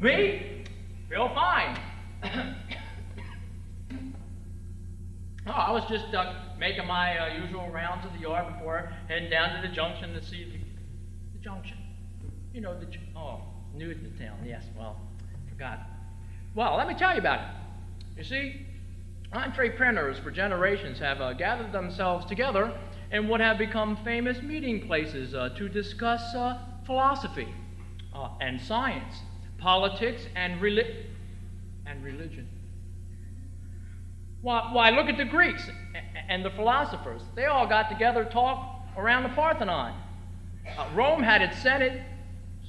Me? Feel fine. Oh, I was just making my usual rounds of the yard before heading down to the junction to see the junction. You know, new to the town, yes, well, forgot. Well, let me tell you about it. You see, entrepreneurs for generations have gathered themselves together in what have become famous meeting places to discuss philosophy and science, politics and religion. Why, look at the Greeks and the philosophers. They all got together to talk around the Parthenon. Rome had its Senate.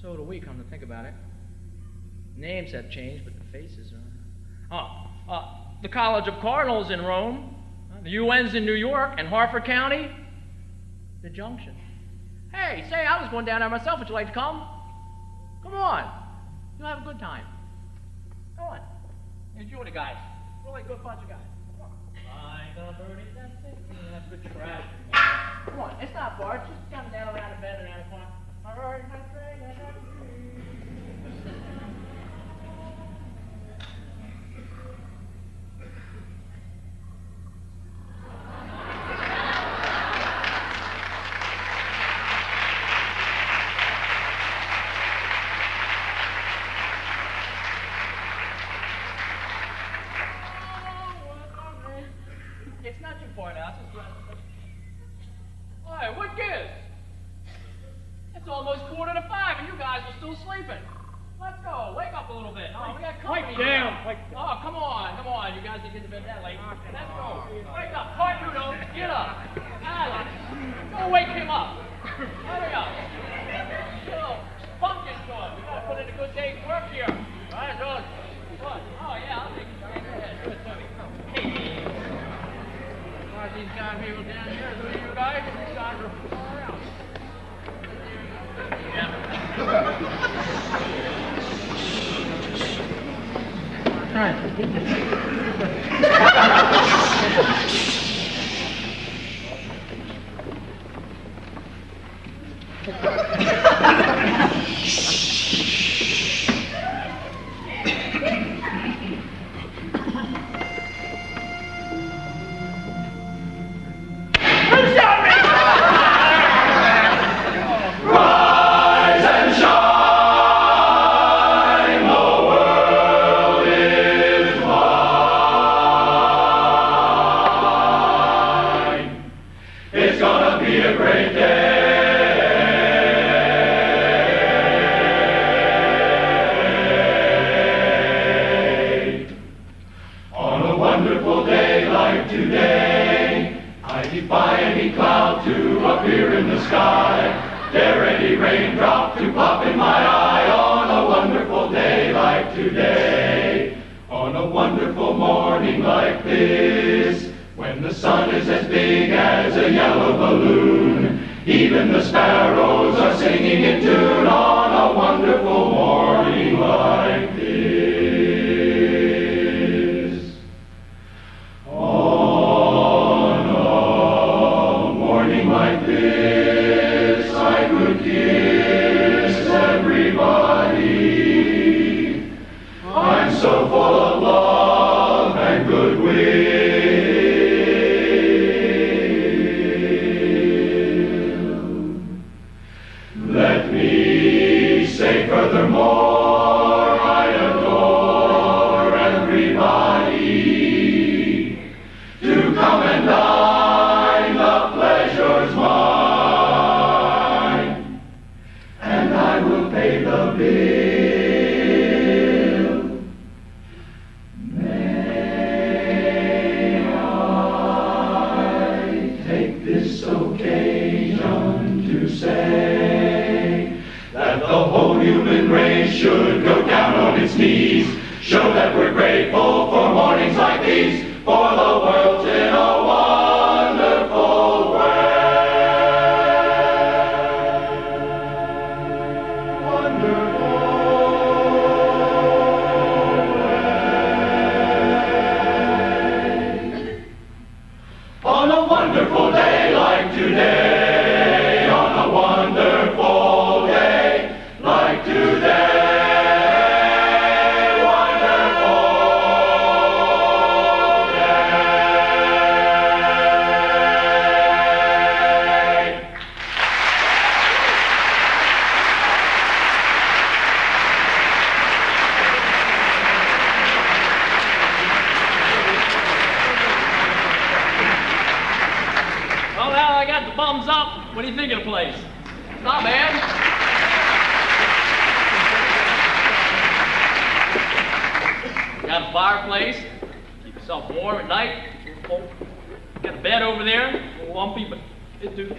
So do we, come to think about it. Names have changed, but the faces are. The College of Cardinals in Rome, the UN's in New York, and Harford County, the Junction. Hey, say, I was going down there myself. Would you like to come? Come on. You'll have a good time. Come on. Enjoy the guys. Really good bunch of guys. Come on. Find the birdie, that's it. That's good trash. Come on. It's not far. It's just coming down around the bend and around the corner. All right, that's right. That's right. It's not too far now. It's just right. All right, what gives? It's almost 4:45 and you guys are still sleeping. Let's go. Wake up a little bit. Oh, we got company. Pipe down. Oh, come on. You guys didn't get to bed that late. Let's go. Wake up. Hartudo, get up. Alex, go wake him up. Hurry up. Pumpkin sauce. We gotta put in a good day's work here. All right, George. What? Oh, yeah, I'll take it. Go ahead. Do it to me. Hey. These guys people down here, who are you guys? These guys are all around. Wonderful day like today. I got the bums up. What do you think of the place? It's not bad. Got a fireplace. Keep yourself warm at night. Got a bed over there. A little lumpy, but it do.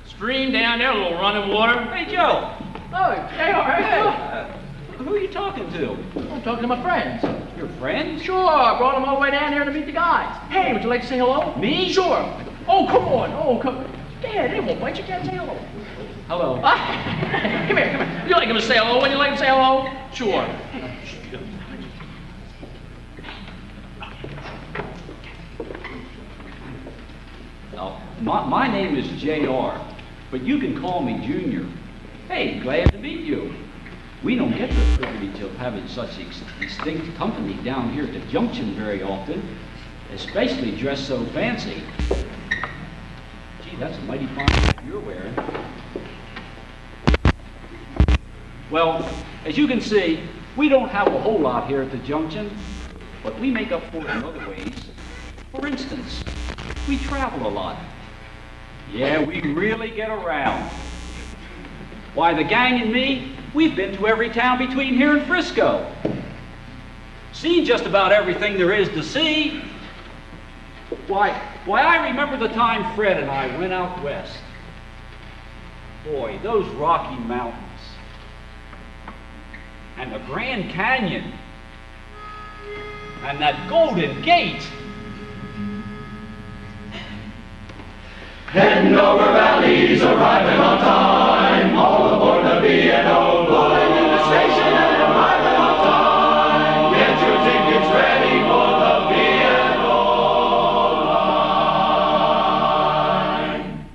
Stream down there, a little running water. Hey, Joe. Oh, hey, all right. Hey, who are you talking to? I'm talking to my friends. Your friends? Sure, I brought them all the way down here to meet the guys. Hey, would you like to say hello? Me? Sure. Oh, come on. Oh, come. Dad, they won't bite. You can't say hello. Hello. Come here, come here. You like him to say hello when you like him to say hello? Sure. My name is J.R., but you can call me Junior. Hey, glad to meet you. We don't get the privilege of having such distinct company down here at the junction very often, especially dressed so fancy. Gee, that's a mighty fine suit you're wearing. Well, as you can see, we don't have a whole lot here at the junction, but we make up for it in other ways. For instance, we travel a lot. Yeah, we really get around. Why, the gang and me, we've been to every town between here and Frisco. Seen just about everything there is to see. Why, I remember the time Fred and I went out west. Boy, those Rocky Mountains. And the Grand Canyon. And that Golden Gate. Heading over valleys, arriving on time, all aboard the B&O, pulling in the station and arriving on time. Get your tickets ready for the B&O line.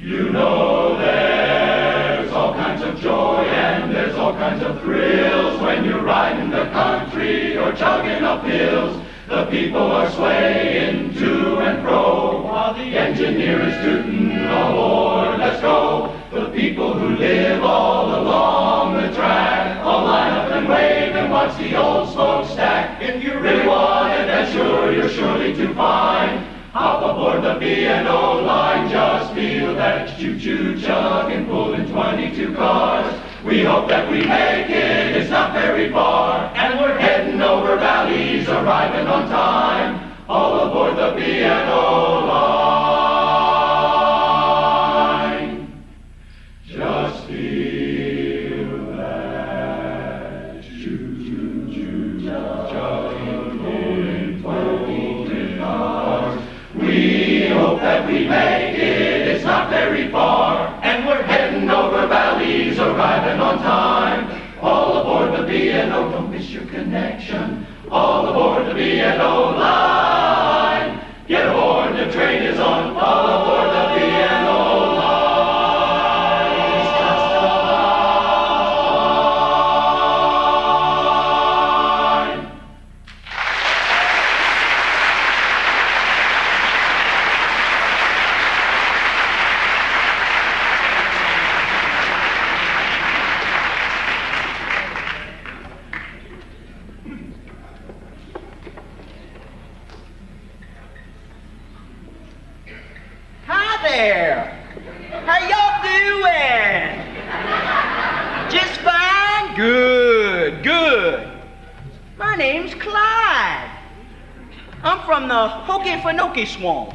You know there's all kinds of joy and there's all kinds of thrills when you're riding the country or chugging up hills. The people are swaying to and fro while the engineer is tooting aboard. Let's go. The people who live all along the track all line up and wave and watch the old smokestack. If you really want adventure, you're surely to find. Hop aboard the B&O line. Just feel that choo-choo chug and pulling 22 cars. We hope that we make it, it's not very far. And we're heading over valleys, arriving on time. All aboard the B&O line. Just feel that choo-choo chugging, pulling 22 cars. We hope that we make it, it's not very far. And we're heading over valleys, arriving on time. All aboard the B&O, don't miss your connection. All aboard the B&O line. Get aboard, the train is on. All aboard the B&O line. How y'all doing? Just fine? Good, good. My name's Clyde. I'm from the Hokey-Fanoki swamp.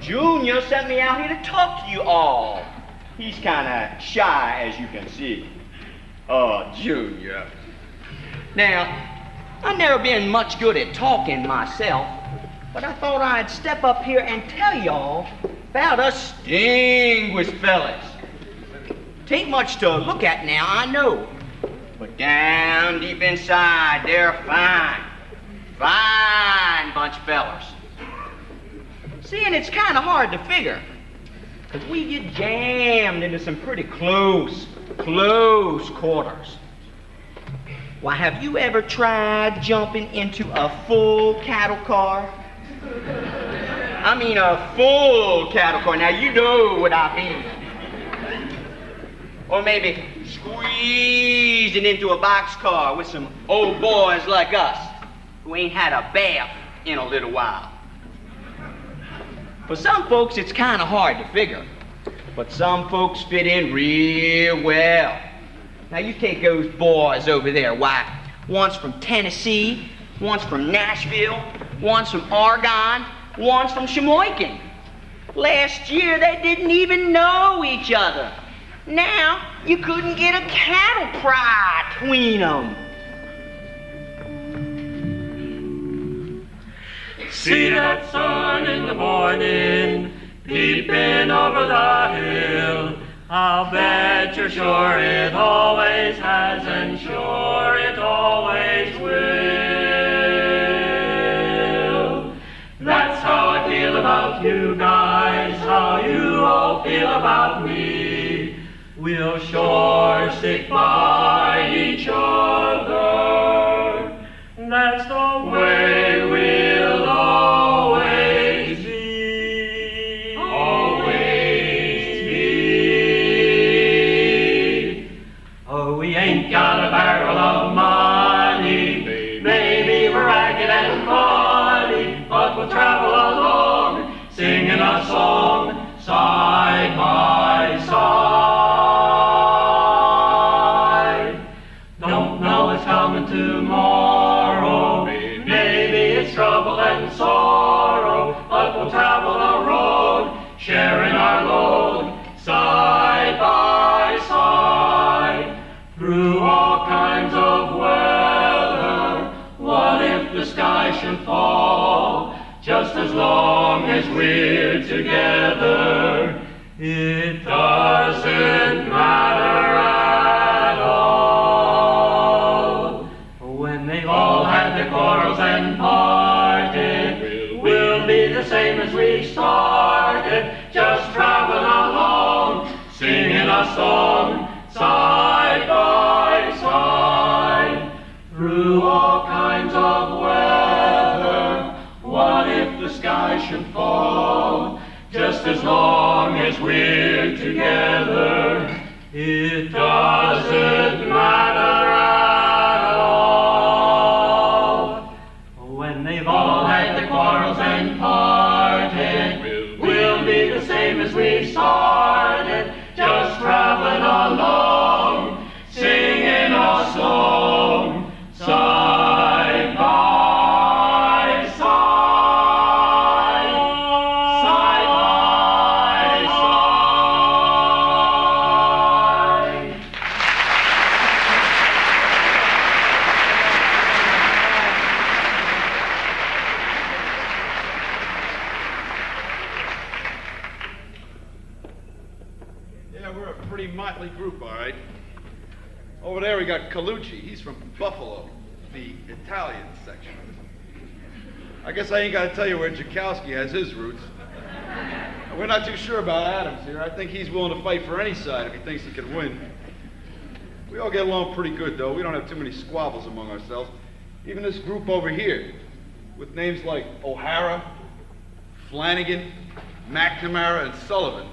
Junior sent me out here to talk to you all. He's kind of shy, as you can see. Oh, Junior. Now, I've never been much good at talking myself, but I thought I'd step up here and tell y'all about us distinguished fellas. Tain't much to look at now, I know, but down deep inside, they're fine, fine bunch of fellas. See, and it's kind of hard to figure, because we get jammed into some pretty close quarters. Why, have you ever tried jumping into a full cattle car? I mean a full cattle car. Now, you know what I mean. Or maybe squeezing into a boxcar with some old boys like us who ain't had a bath in a little while. For some folks, it's kind of hard to figure. But some folks fit in real well. Now, you take those boys over there. Why, one's from Tennessee, one's from Nashville, one's from Oregon, one's from Sheboygan. Last year, they didn't even know each other. Now, you couldn't get a cattle prod between them. See that sun in the morning, peeping over the hill. I'll bet you're sure it always has, and sure it always will. That's how I feel about you guys, how you all feel about me. We'll sure stick by each other. That's the way we'll always be. Always be. Oh, we ain't got a barrel of money. Maybe we're ragged and funny, but we'll travel along, singing a song side by side. Don't know what's coming tomorrow. Maybe it's trouble and sorrow, but we'll travel the road, sharing our load side by side. Through all kinds of weather, what if the sky should fall? Just as long as we're together, it doesn't matter at all. When they've all had their quarrels and parted, we'll be the same as we started, just traveling along, singing a song side by side. Through all kinds of weather, what if the sky should fall? Just as long as we're together, it doesn't matter at all. When they've all had their quarrels and parted, we'll be the same as we started, just traveling along, singing a song side by side, side by side. Yeah, we're a pretty motley group, all right. Over there we got Colucci. He's from Buffalo, the Italian section. I guess I ain't got to tell you where Jakowski has his roots. And we're not too sure about Adams here. I think he's willing to fight for any side if he thinks he can win. We all get along pretty good, though. We don't have too many squabbles among ourselves. Even this group over here, with names like O'Hara, Flanagan, McNamara, and Sullivan,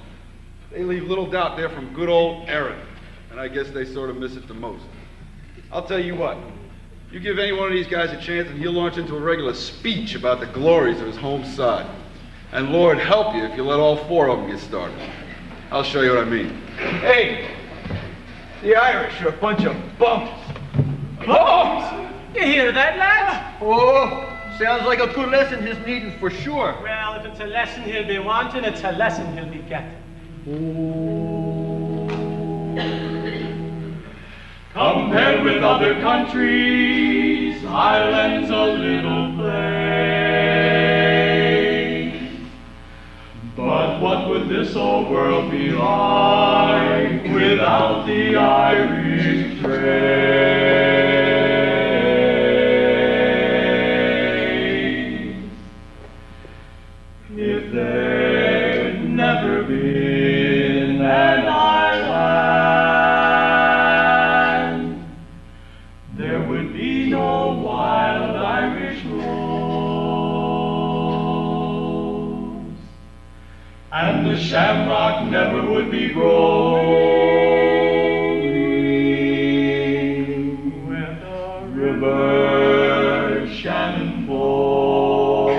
they leave little doubt they're from good old Erin, and I guess they sort of miss it the most. I'll tell you what, you give any one of these guys a chance and he'll launch into a regular speech about the glories of his home side. And Lord help you if you let all four of them get started. I'll show you what I mean. Hey, the Irish are a bunch of bums. Bums? You hear that, lads? Oh, sounds like a good lesson he's needing for sure. Well, if it's a lesson he'll be wanting, it's a lesson he'll be getting. Compared with other countries, Ireland's a little place. But what would this old world be like without the Irish trade? If there'd never been an Ireland, there would be no wild Irish rose, and the shamrock never would be growing where the river Shannon flows.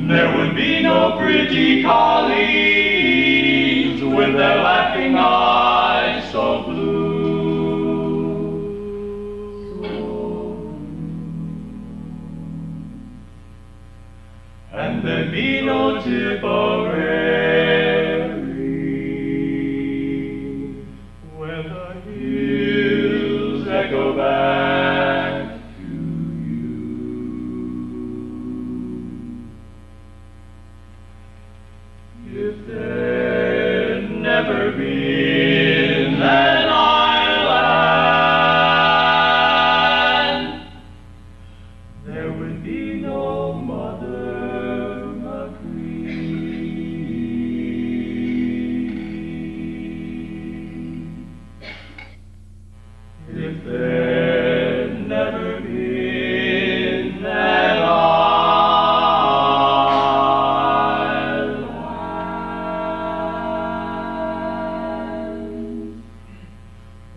There would be no pretty colleens with their laughing eyes so blue. And there'd be no Tipperary, where the hills echo back to you. If there'd never been an island, there would be no Mother Macready. If there'd never been an island,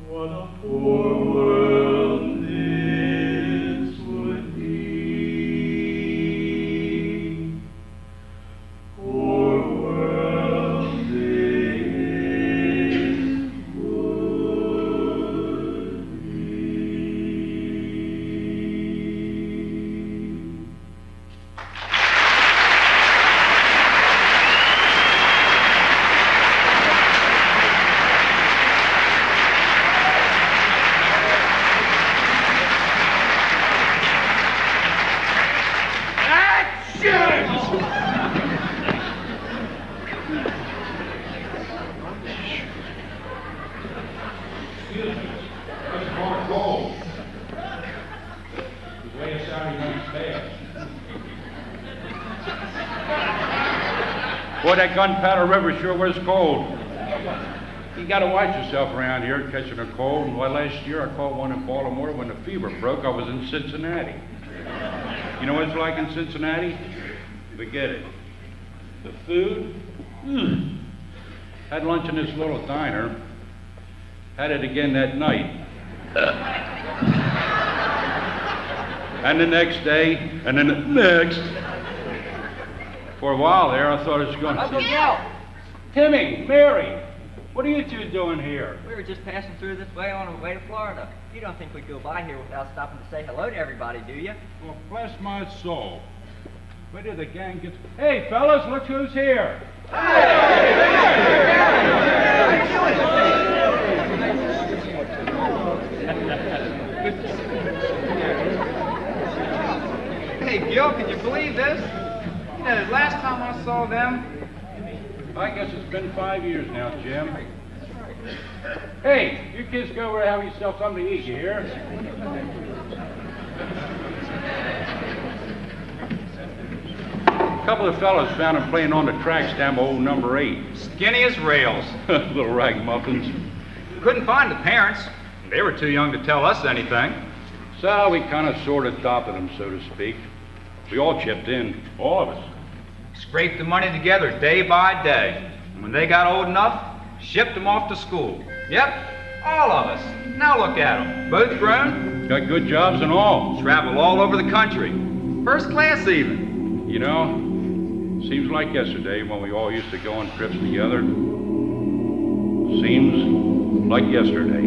what a poor world this would be. Poor world this would be. Boy, that Gunpowder River sure was cold. You gotta watch yourself around here catching a cold. Why, last year I caught one in Baltimore when the fever broke. I was in Cincinnati. You know what it's like in Cincinnati? Forget it. The food? Had lunch in this little diner. Had it again that night. And the next day, and then the next. For a while there, I thought it was going to... Uncle Joe, Timmy, Mary, what are you two doing here? we were just passing through this way on our way to Florida. You don't think we'd go by here without stopping to say hello to everybody, do you? Well, bless my soul. Where did the gang get... Hey, fellas, look who's here. Hey, Gil, can you believe this? You know, the last time I saw them, I guess it's been 5 years now, Jim. Hey, you kids go over and have yourself something to eat, you hear? A couple of fellas found him playing on the tracks down by old number 8. skinny as rails. Little ragamuffins. Couldn't find the parents. They were too young to tell us anything. So we kind of sort of adopted them, so to speak. We all chipped in, all of us. Scraped the money together day by day. And when they got old enough, shipped them off to school. Yep, all of us. Now look at them. Both grown. Got good jobs and all. Travel all over the country. First class even. You know, seems like yesterday when we all used to go on trips together. Seems like yesterday.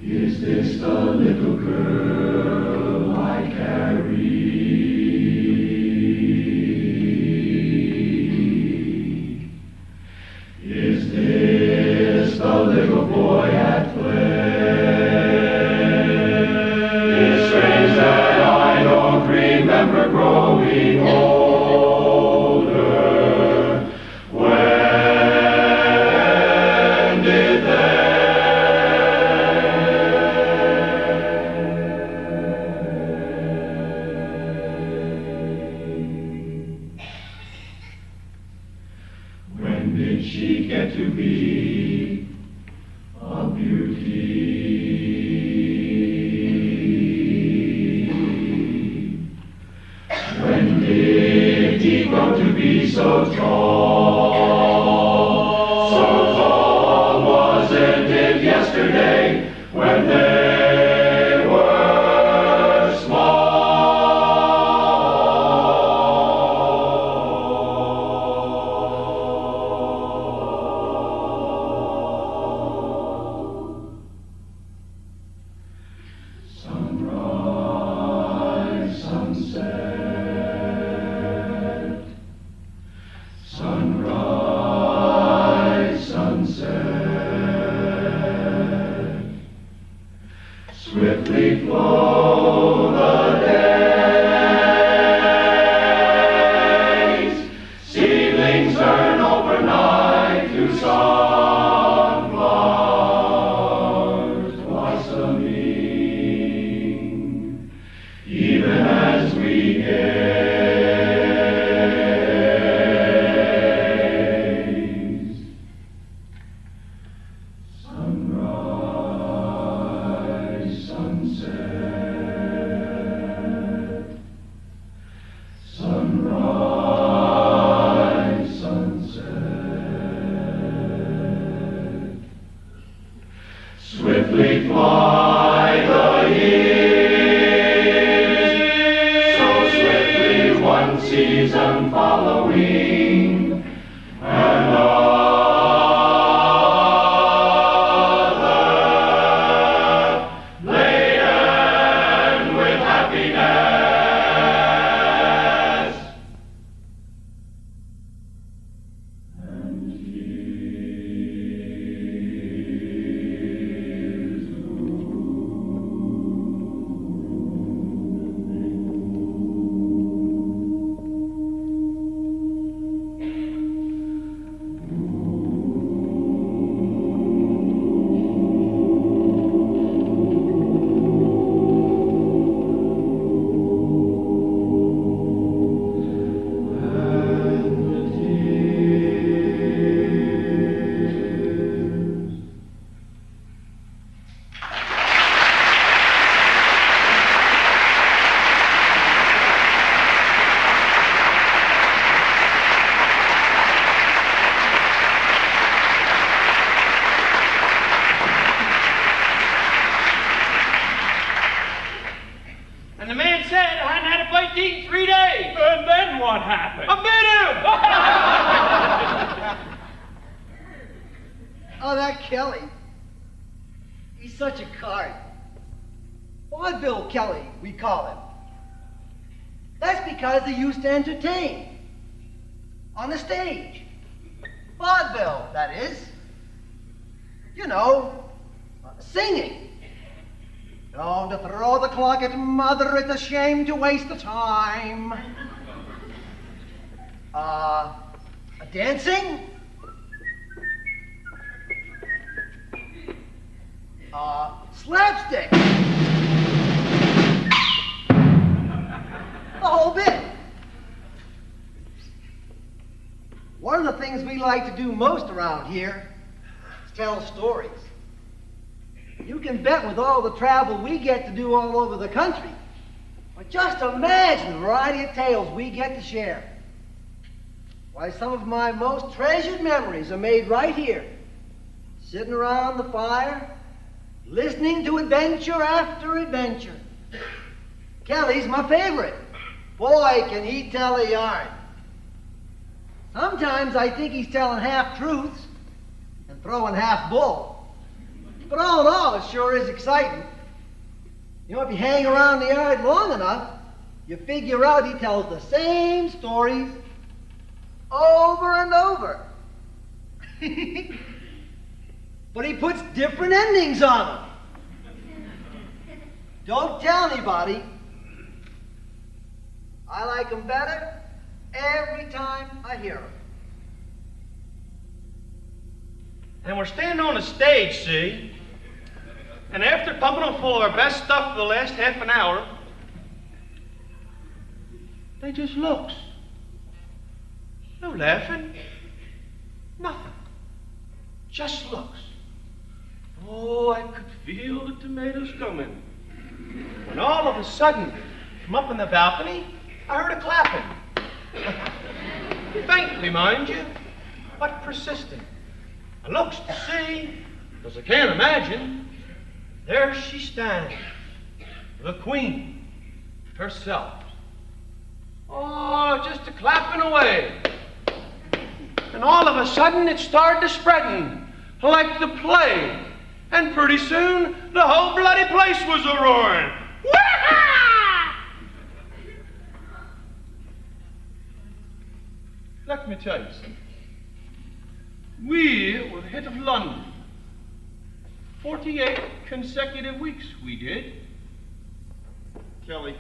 Is this the little girl I carry? Is this the little boy at play? It's strange that I don't remember growing older. When did they? When did she get to be a beauty? When did he grow to be so tall, so tall? when they were small. Sunrise, sunset, sunrise, sunset, swiftly flow the days, seedlings turn overnight to sunflowers blossoming, even as we gaze. Sunrise, sunset, sunrise, sunset, swiftly fly the years, so swiftly one season following another, laden with happiness. And here's And the man said I hadn't had a bite to eat in 3 days. And then what happened? I bit him! Oh, that Kelly. He's such a card. Vaudeville Kelly, we call him. That's because he used to entertain. On the stage. Vaudeville, that is. You know, singing. Don't throw the clock at mother, it's a shame to waste the time. Dancing? Slapstick. The whole bit. One of the things we like to do most around here is tell stories. You can bet with all the travel we get to do all over the country. But just imagine the variety of tales we get to share. Why, some of my most treasured memories are made right here, sitting around the fire, listening to adventure after adventure. Kelly's my favorite. Boy, can he tell a yarn. Sometimes I think he's telling half-truths and throwing half bull. But all in all, it sure is exciting. You know, if you hang around the yard long enough, you figure out he tells the same stories over and over. But he puts different endings on them. Don't tell anybody. I like them better every time I hear them. And we're standing on the stage, see? And after pumping them full of our best stuff for the last half an hour, they just looks. No laughing. Nothing. Just looks. Oh, I could feel the tomatoes coming. When all of a sudden, from up in the balcony, I heard a clapping. Faintly, mind you, but persistent. I looks to see, because I can't imagine. there she stands, the Queen herself. Oh, just a clapping away. And all of a sudden it started to spreading like the plague. And pretty soon the whole bloody place was a-roaring. Let me tell you something. We were the hit of London. 48 consecutive weeks we did. Kelly,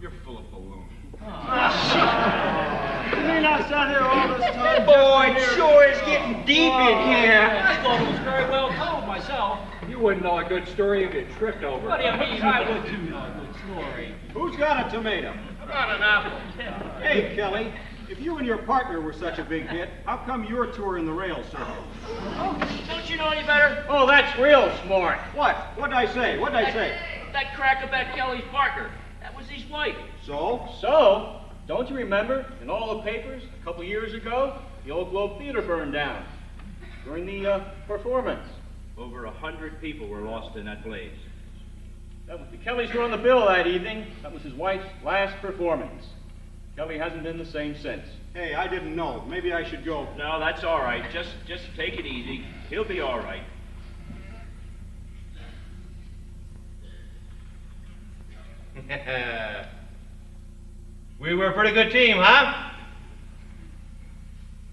you're full of balloons. You mean I sat here all this time? Boy, it sure is getting deep in here. I thought it was very well told myself. You wouldn't know a good story if you tripped over. What do you mean? I would do know a good story. Who's got a tomato? About an apple. Hey, Kelly, if you and your partner were such a big hit, how come you're touring the rail circuit? Oh, don't you know any better? Oh, that's real smart. What? What'd I say? What'd I say? That crackerback Kelly's partner. That was his wife. So? So, don't you remember in all the papers a couple years ago, the old Globe Theater burned down during the performance? Over 100 people were lost in that blaze. That was the Kellys were on the bill that evening. That was his wife's last performance. Kelly hasn't been the same since. Hey, I didn't know. Maybe I should go. No, that's all right. Just take it easy. He'll be all right. We were a pretty good team, huh?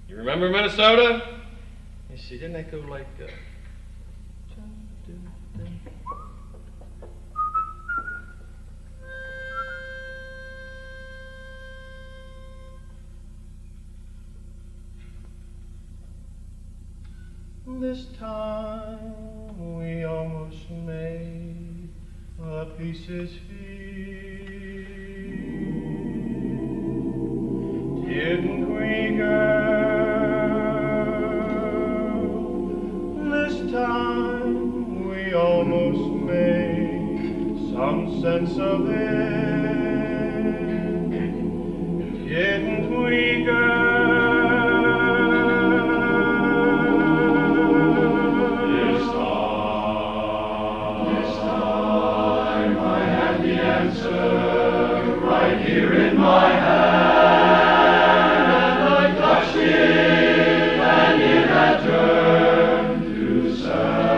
You remember Minnesota? You see, didn't they go like... This time we almost made the pieces fit. Didn't we, girl? This time we almost made some sense of it. Didn't we, girl? Here in my hand, and I touched it, and it had turned to sand.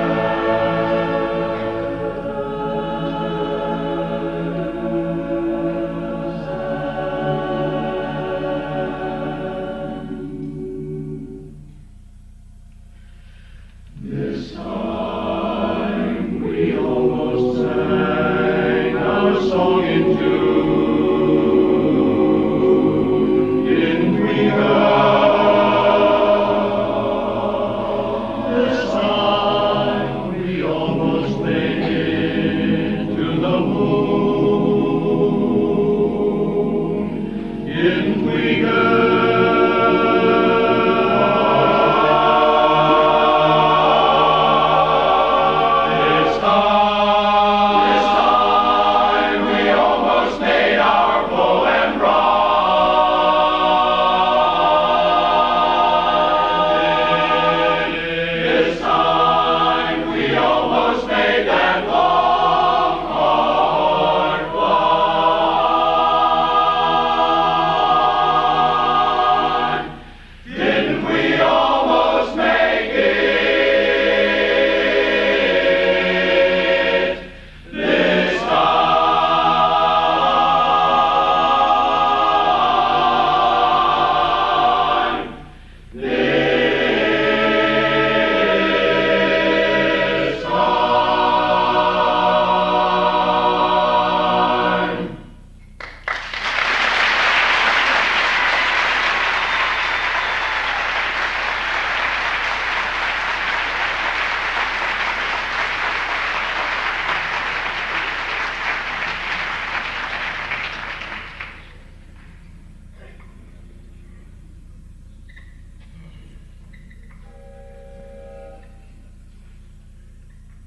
This time we almost sang our song in tune.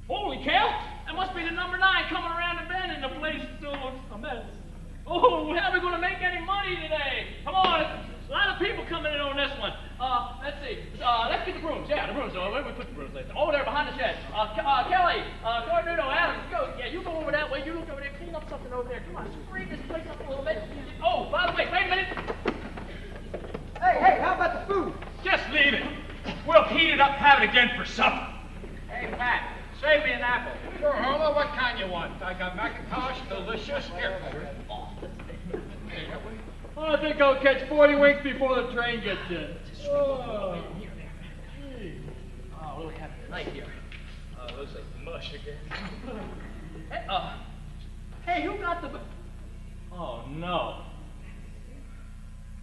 Holy cow! That must be the number 9 coming around the bend, and the place still looks a mess. Oh, how are we going to make any money today? Come on, it's a lot of people coming in on this one. Let's see. Let's get the brooms. Yeah, the brooms. Where we put the brooms? Over there behind the shed. Kelly, Cornudo, Adams, go. Yeah, you go over that way. You look over there. Clean up something over there. Come on, screen this place up a little bit. Oh, by the way, wait a minute. Hey, how about the food? Just leave it. We'll heat it up and have it again for supper. Hey, Pat, save me an apple. Sure, Homer, what kind you want? I got Macintosh, delicious. Here. I think I'll catch 40 winks before the train gets in. Oh, what do we have tonight here? Looks like mush again. Hey, who got the... Oh, no.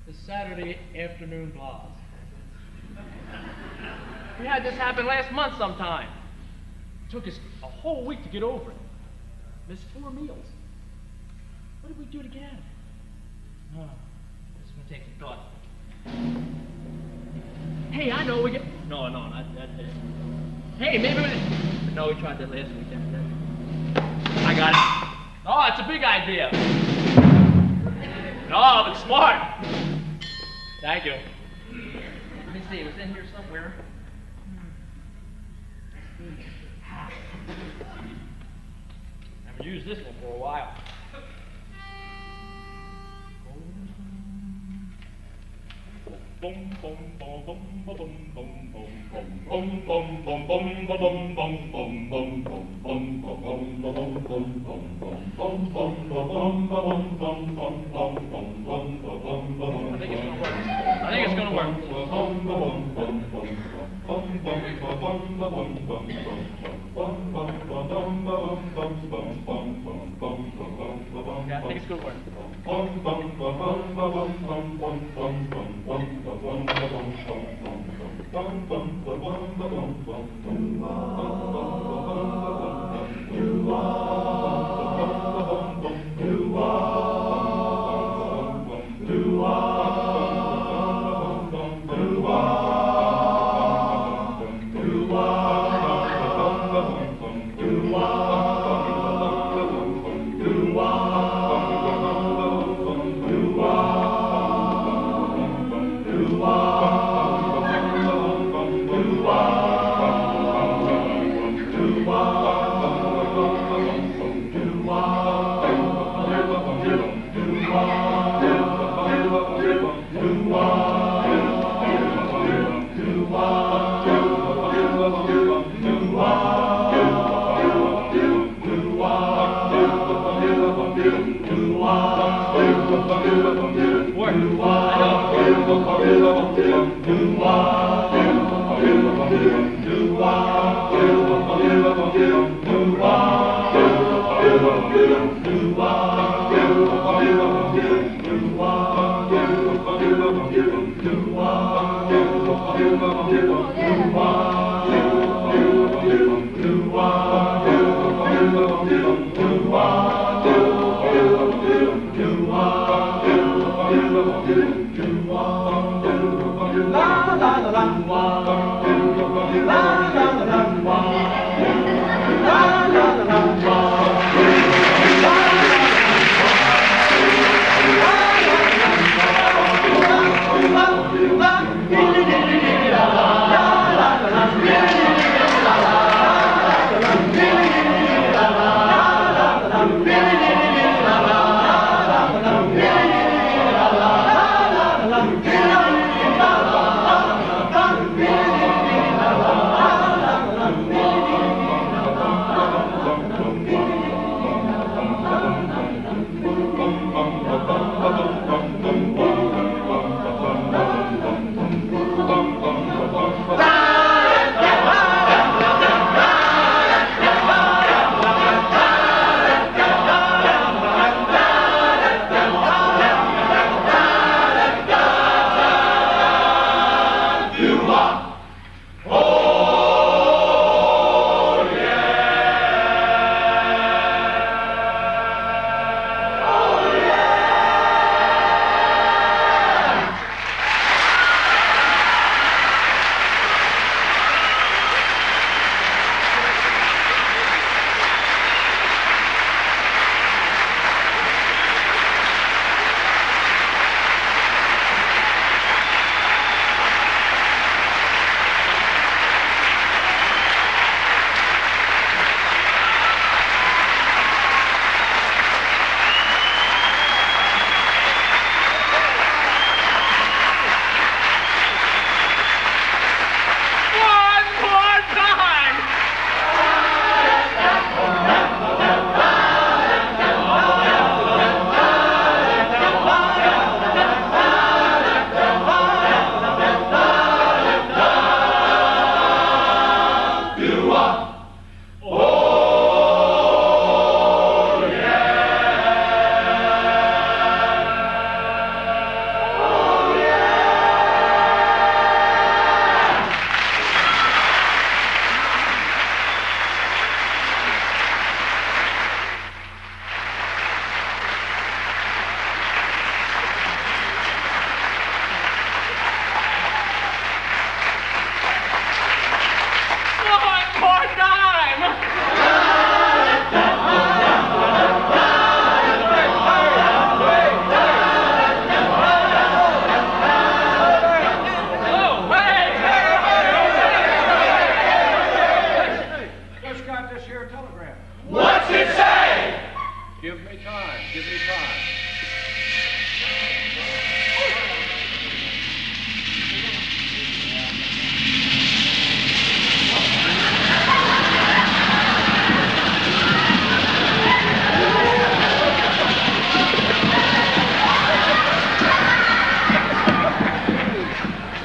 The Saturday afternoon blahs. We had this happen last month sometime. It took us a whole week to get over it. Missed 4 meals. What did we do to get out of it? Oh, this is going to take some thought. Hey, I know we get... No, not that. Hey, maybe we... No, we tried that last week. I got it. Oh, it's a big idea. No, but smart. Thank you. Let me see, it was in here somewhere. Haven't used this one for a while. I think it's gonna work. Yeah, I think it's gonna work.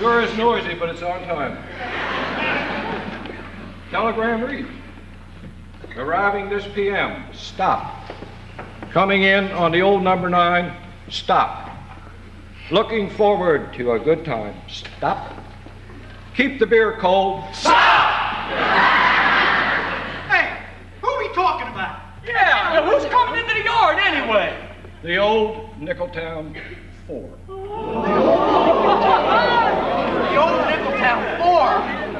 Sure is noisy, but it's on time. Telegram read. Arriving this PM. Stop. Coming in on the old number 9. Stop. Looking forward to a good time. Stop. Keep the beer cold. Stop! Hey, who are we talking about? Yeah, who's coming into the yard anyway? The old Nickeltown 4. The old Nickeltown 4?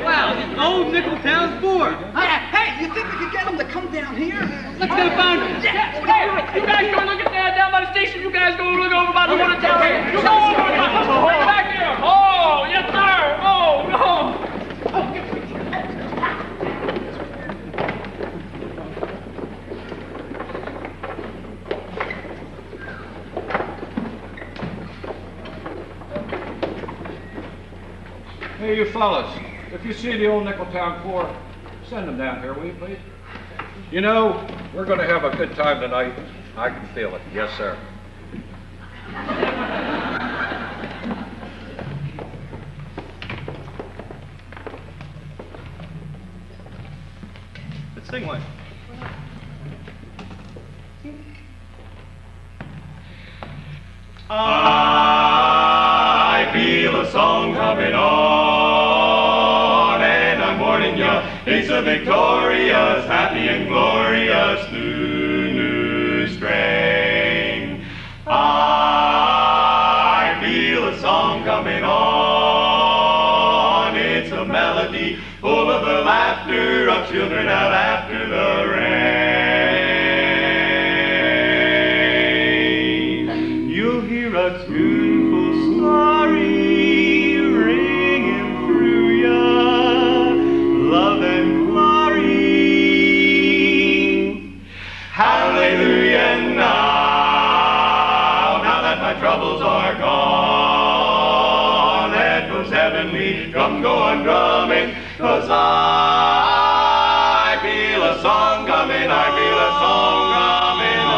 Wow, the old Nickeltown 4. Hey, you think we could get them to come down here? Let's go find them. Hey, you guys go look at that down by the station. You guys go look over by the water tower. You go over right back there. Oh, yes, sir. Oh, no. Hey, you fellas, if you see the old Nickeltown 4, send them down here, will you, please? You know, we're going to have a good time tonight. I can feel it. Yes, sir. Let's sing one. I feel a song coming on, and I'm warning ya, it's a victorious, happy and glorious new strain. I feel a song coming on, it's a melody full of the laughter of children out after the rain. You'll hear a tuneful story ringing through ya, love and glory. Hallelujah now that my troubles are gone, echoes heavenly, drums go on drumming, 'cause I feel a song coming, I feel a song coming on.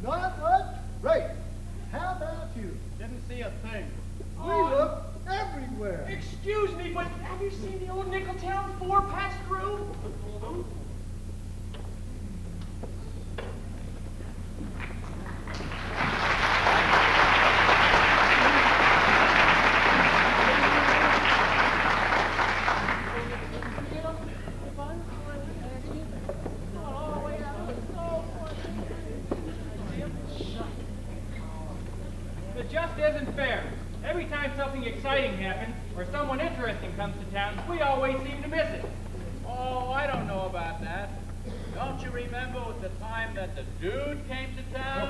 Not much? Great. How about you? Didn't see a thing. We look everywhere. Excuse me, but have you seen the old Nickeltown 4 pass through? It just isn't fair. Every time something exciting happens or someone interesting comes to town, we always seem to miss it. Oh, I don't know about that. Don't you remember the time that the dude came to town?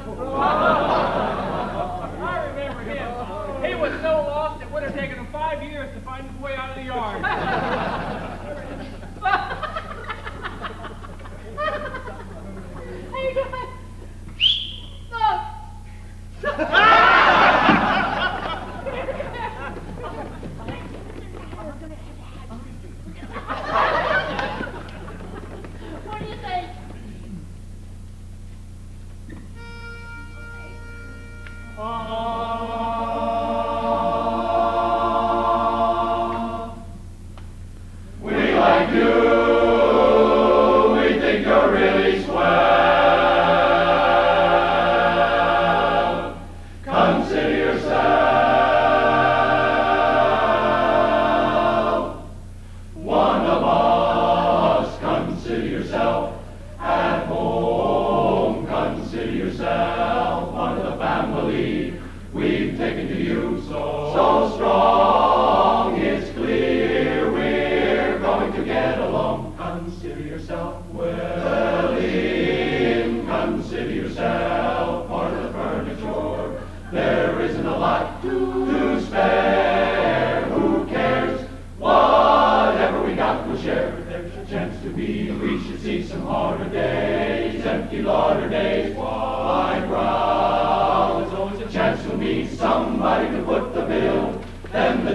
I remember him. He was so lost it would have taken him 5 years to find his way out of the yard. Hey, guys. What do you think? We like you, we think you're really swell. Consider yourself one of us. Consider yourself at home. Consider yourself one of the family. We've taken to you so strong. It's clear we're going to get along. Consider yourself well in. Consider yourself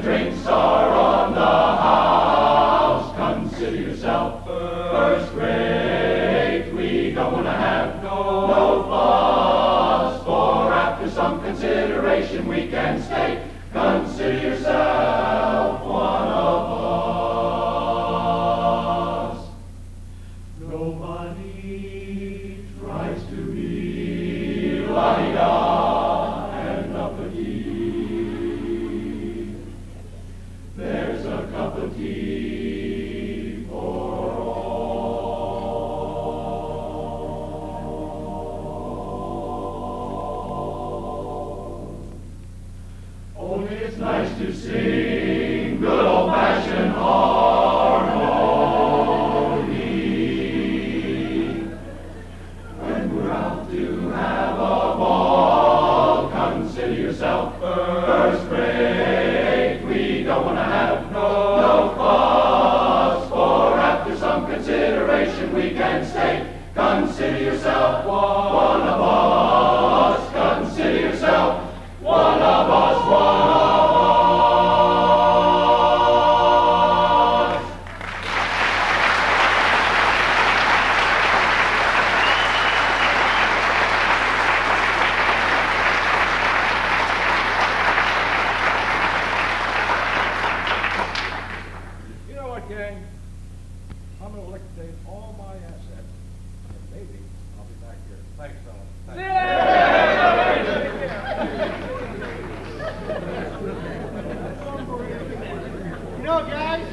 drinks are on the house. Consider yourself first rate. We don't want to have no fuss, for after some consideration we can state, consider yourself one of us. Nobody tries to be la-di-da and uppity. There's a cup of tea for all. Only it's nice to sing good old-fashioned harmony. When we're out to have a ball, consider yourself first rate. We don't want to have no fuss, for after some consideration we can state, consider yourself one of us. Consider yourself one of us, one of us. You know what, gang? I'm going to liquidate all my assets, and maybe I'll be back here. Thanks, fellas. You know, guys,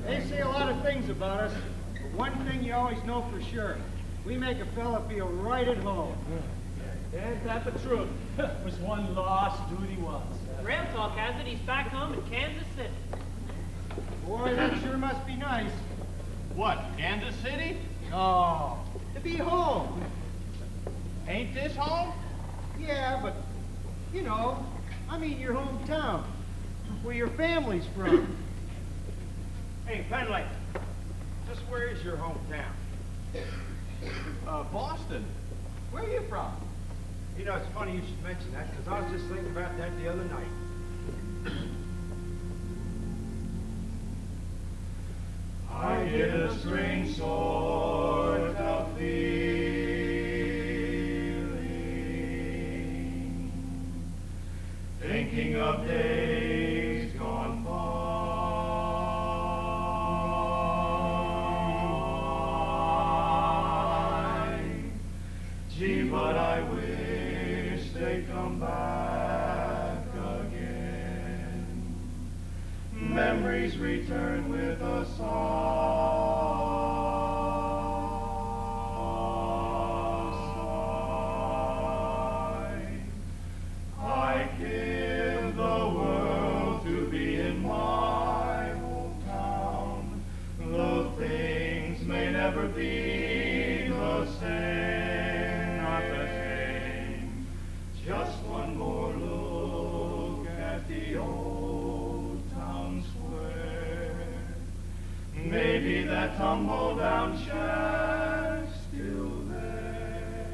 they say a lot of things about us, but one thing you always know for sure. We make a fella feel right at home. Ain't that the truth? Was one lost duty once. Rail Talk has it he's back home in Kansas City. Boy, that sure must be nice. What, Kansas City? Oh, to be home. Ain't this home? Yeah, but, you know, I mean your hometown, where your family's from. Hey, Penley, just where is your hometown? Boston. Where are you from? You know, it's funny you should mention that, because I was just thinking about that the other night. I get a strange sort of feeling, thinking of days gone by. Gee, but I wish they'd come back again. Memories return with a sigh. I give the world to be in my hometown, though things may never be the same, not the same. Just one more look at the old town square. Maybe that tumble-down shack's still there.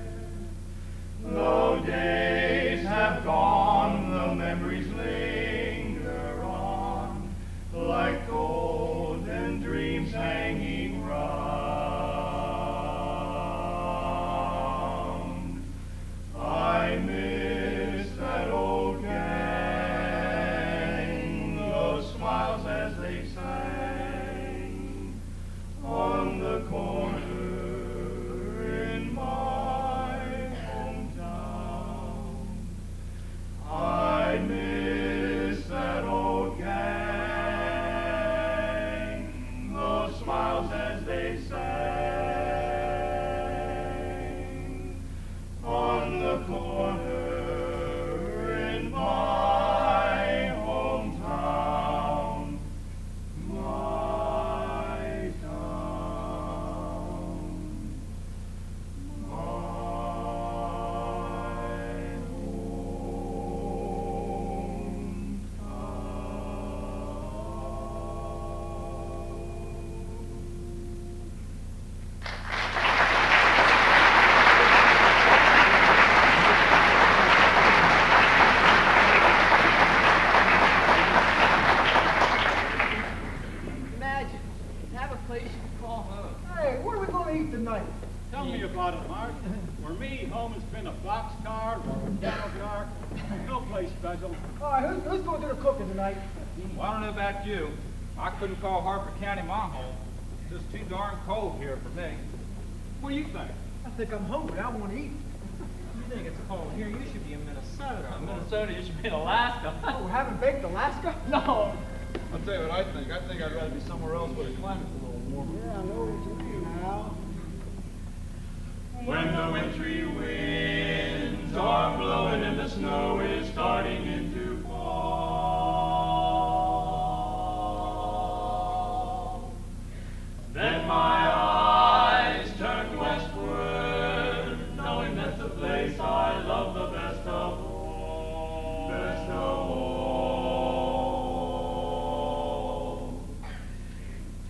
Though days have gone, the memories linger on, like golden dreams hanging round. I miss that old gang, those smiles as they sang on the corner in my hometown. I miss that old gang, those smiles as they sang on the corner in my hometown, my town, my hometown. yard while I'm down the yard. No place special. All right, who's going to do the cooking tonight? Well, I don't know about you. I couldn't call Harper County my home. It's just too darn cold here for me. What do you think? I think I'm hungry. I want to eat. You think it's cold here? You should be in Minnesota. Minnesota, you should be in Alaska. Oh, we haven't baked Alaska? No. I'll tell you what I think. I think I'd rather be somewhere else where the climate's a little warmer. Yeah, I know what you mean now. When the wintry winds are blowing and the snow is starting into fall, then my eyes turn westward, knowing that's the place I love the best of all. Best of all.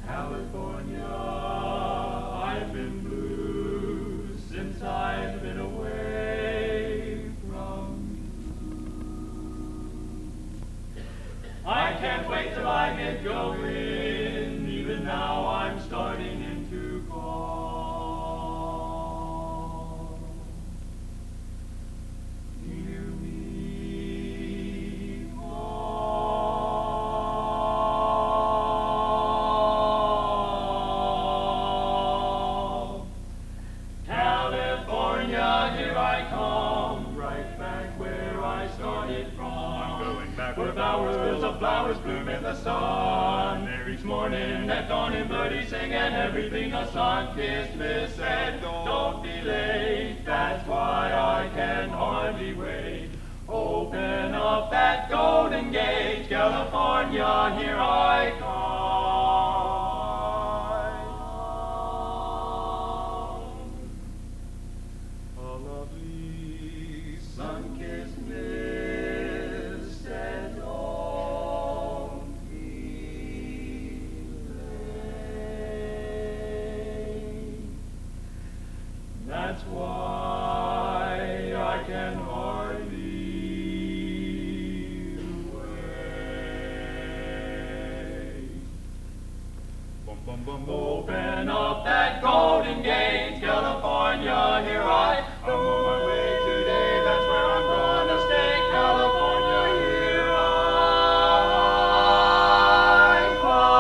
California, I've been blue since I've been away from you. I can't wait till I get going, even now I'm starting into fall. Hear me call. California, here I come, right back where I started from. I'm going back where bowers of flowers bloom in the sun. There each morning at dawn and birdies sing and everything a sun-kissed miss said. Don't be late, that's why I can hardly wait. Open up that golden gate, California, here I come. A lovely sun-kissed mist said, don't be late. That's why I can hardly wait. Open up that golden gate, California, here I am on my way today, that's where I'm gonna stay, California, here I come.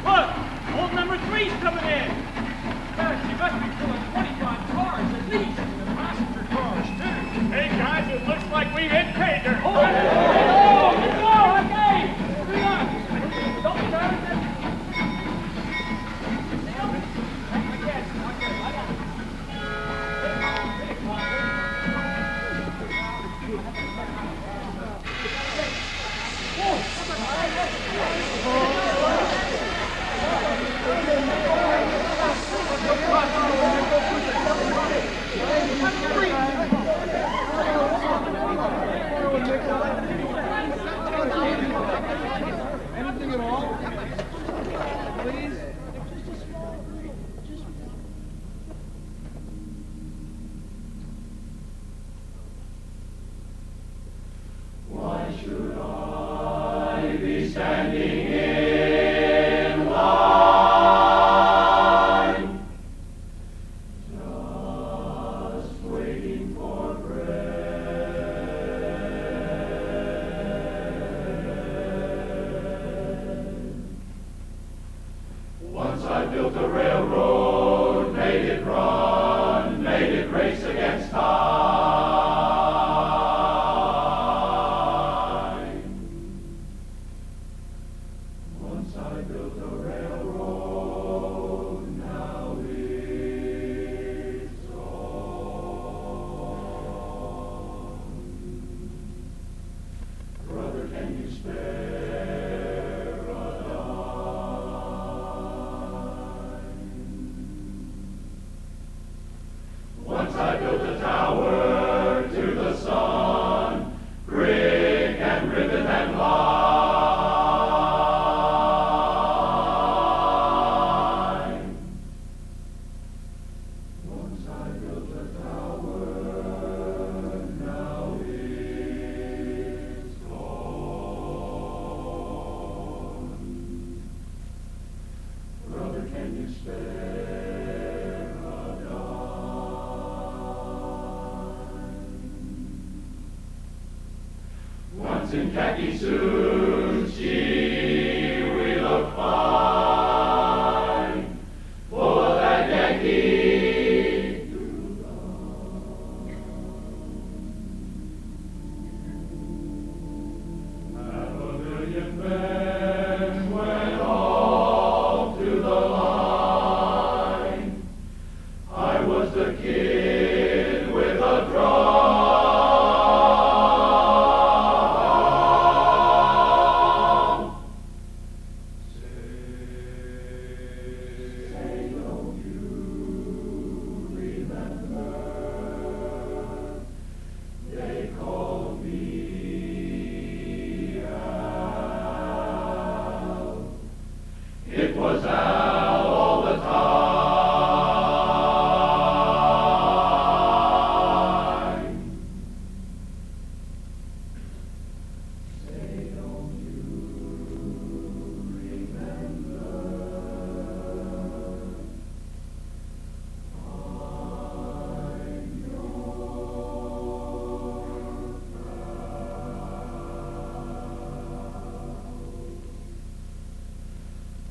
Look, old number 3's coming in. Gosh, you must be pulling 25 cars at least. And passenger cars, too. Hey, guys, it looks like we hit pay dirt. Oh, okay. Hurry up. Don't be nervous. Anything at all? Please? Why should I be standing in line, just waiting for bread? Once I built a railroad, made it run, made it race against time. Once I built a railroad, now it's gone. Brother, can you spare a dime? Once I built a tower to the sun, brick and ribbon and lime. in khaki suits, gee, we look fine, full of that Yankee groove. Half a million men went off to the line. I was the kid with a drum. It was Al all the time. Say, don't you remember? I'm your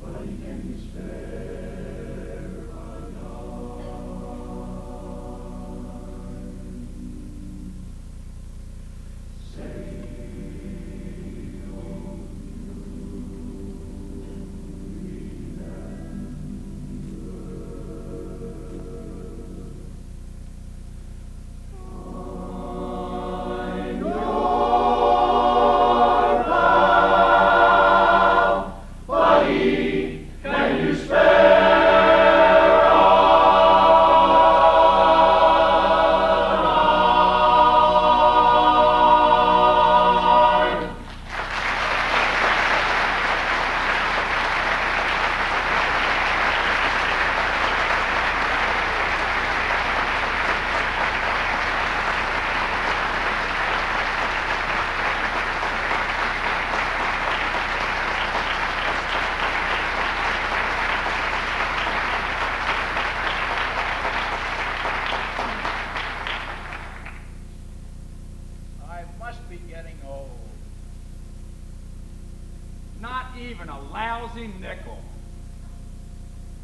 Buddy, can you spare a dime? Say, I'm your pal. Buddy, can you spare a dime? I must be getting old. Not even a lousy nickel.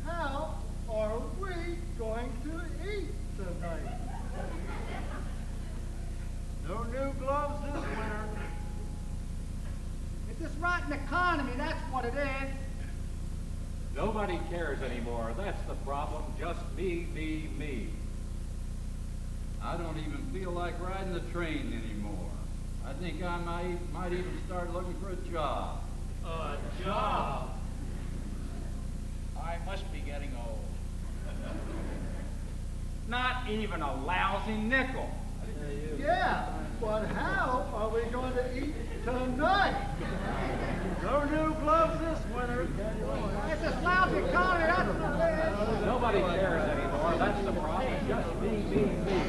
How are we going to eat tonight? No new gloves this winter. It's this rotten economy, that's what it is. Nobody cares anymore. That's the problem. Just me, me, me. I don't even feel like riding the train anymore. I think I might even start looking for a job. A job? I must be getting old. Not even a lousy nickel. Yeah, but how are we going to eat tonight? No new gloves this winter. It's this lousy economy, that's what it is. Nobody cares anymore. That's the problem. Just me, me, me.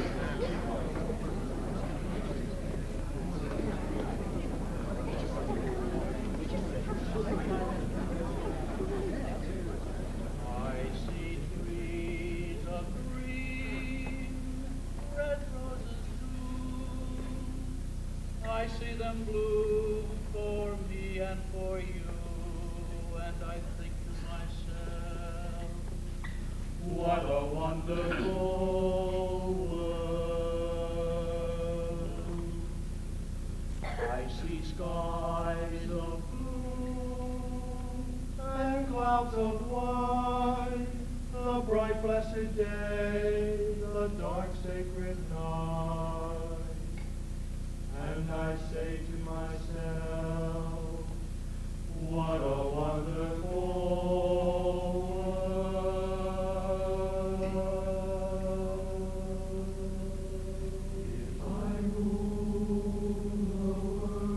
I see trees of green, red roses too. I see them bloom for me and for you, and I think to myself, what a wonderful world. I see skies of blue and clouds of white, the bright blessed day, the dark sacred night. And I say to myself, what a wonderful world. If I rule the world,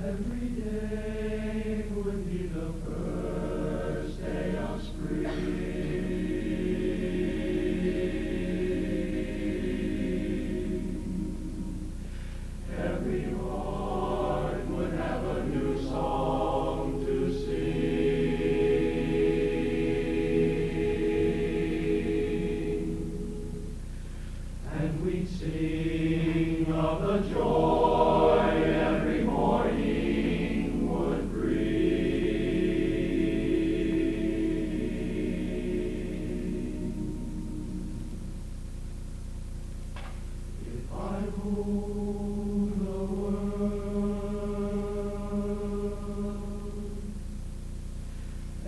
every day would be the first day of spring. Every heart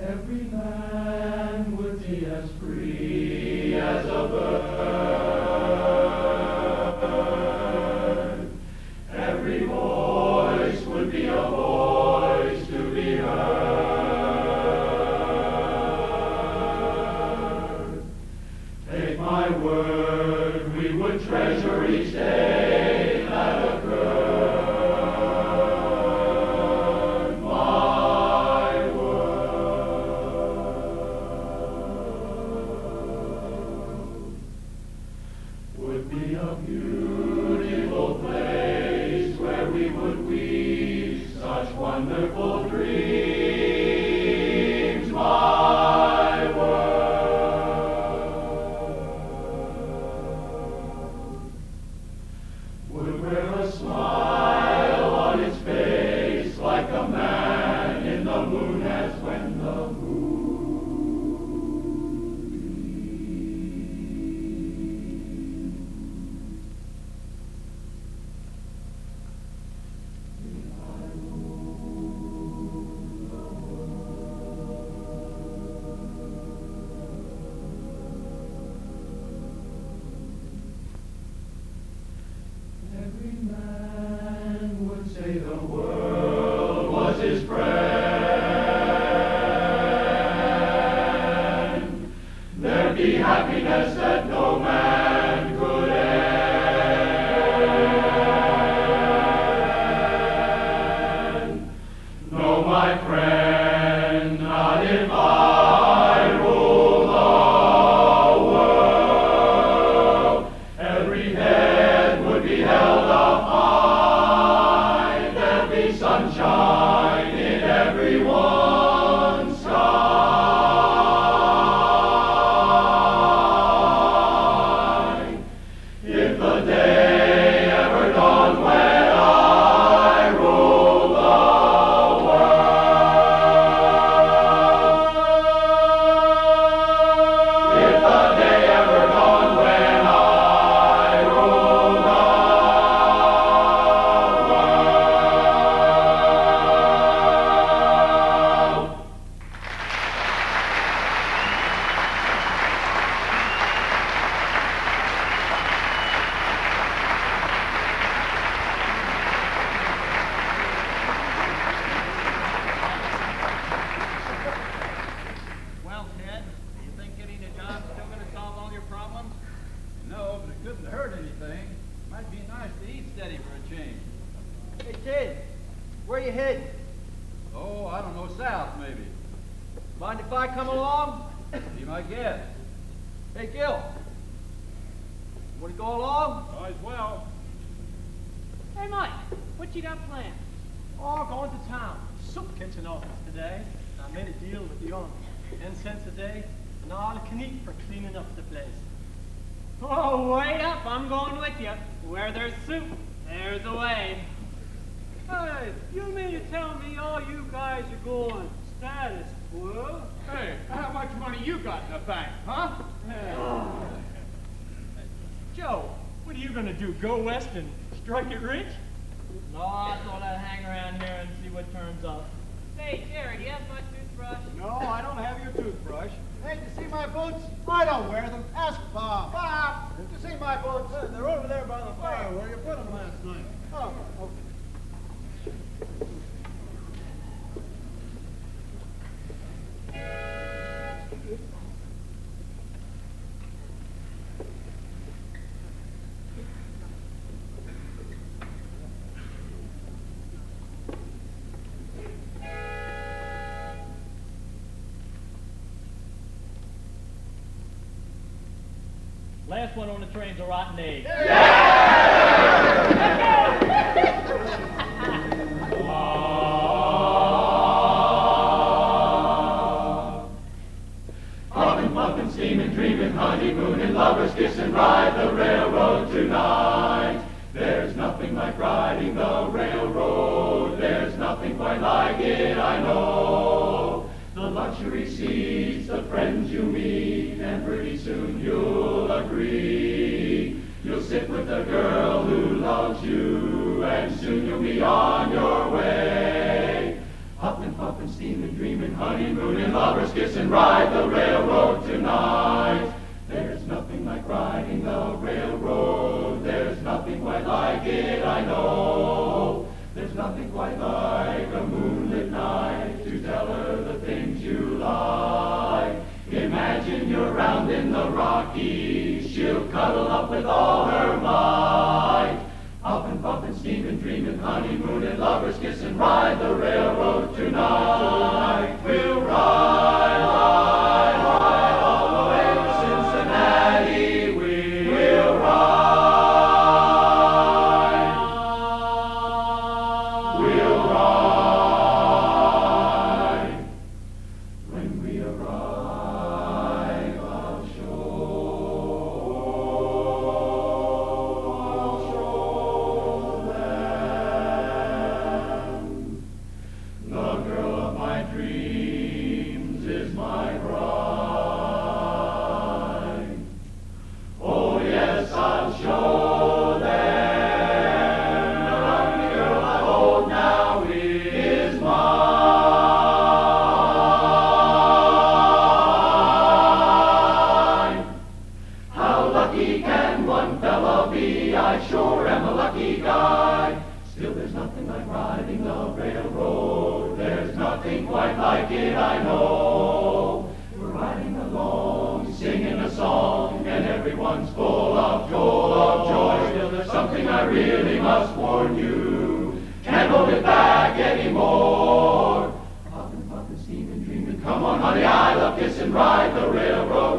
Every man would be as free as a bird. Every voice would be a voice to be heard. Take my word, we would treasure each day that occurred. My word would be a beautiful place where we would weave such wonderful dreams. My word would wear a smile on its face like a man in the moon has when the every man would say the world was his friend. There'd be happiness that no man could end. No, my friend, not if I rule the world. Every head would be held up high. There'd be sunshine in everyone's sky. If the day ever dawned when I rule the world. If the day ever dawned when I rule the world. Well, Ted, do you think getting a job's still going to solve all your problems? No, but it couldn't hurt anything. Might be nice to eat steady for a change. Hey, Ted, where you heading? Oh, I don't know, south maybe. Mind if I come along? Be my guest. Hey, Gil. Want to go along? Might as well. Hey, Mike, what you got planned? Oh, going to town. Soup kitchen office today. I made a deal with the owner. 10 cents a day, and all can eat for cleaning up the place. Oh, wait up, I'm going with you. Where there's soup, there's a way. Hey, you mean to tell me all you guys are going status quo? Hey, how much money you got in the bank, huh? Joe, what are you gonna do? Go west and strike it rich? No, I thought I'd hang around here and see what turns up. Say, Jerry, do you have my toothbrush? No, I don't have your toothbrush. Hey, you see my boots? I don't wear them. Ask Bob. Bob, did you see my boots? They're over there by the fire where you put them last night. Oh, okay. Last one on the train's a rotten egg. Puffin', puffin', steamin', dreamin', honeymoonin', lovers kissin', ride the railroad tonight. There's nothing like riding the railroad. There's nothing quite like it, I know. The luxury seats, the friends you meet, and pretty soon you'll agree. You'll sit with a girl who loves you, and soon you'll be on your way. Puffin', puffin', steaming, dreaming, honeymooning, lovers kiss and ride the railroad tonight. There's nothing like riding the railroad. There's nothing quite like it, I know. There's nothing quite like a moonlit night to tell her the things you like. Imagine you're round in the Rockies. She'll cuddle up with all her might. Hoppin', puffin', steamin', dreamin', honeymoonin', lovers kiss and ride the railroad tonight. We'll ride, ride, ride all the way to Cincinnati. We'll ride. We'll ride. When we arrive, I'll show them. The girl of my dreams is my bride. Oh yes, I'll show them. The lovely girl I hold now is mine. How lucky can one fella be? I sure am a lucky guy. Still, there's nothing like riding the railroad. There's nothing quite like it, I know. We're riding along, singing a song, and everyone's full of joy. Still, there's something I really must warn you. Can't hold it back anymore. Poppin', puffin', steamin', dreamin', come on, honey, I love kissing, ride the railroad.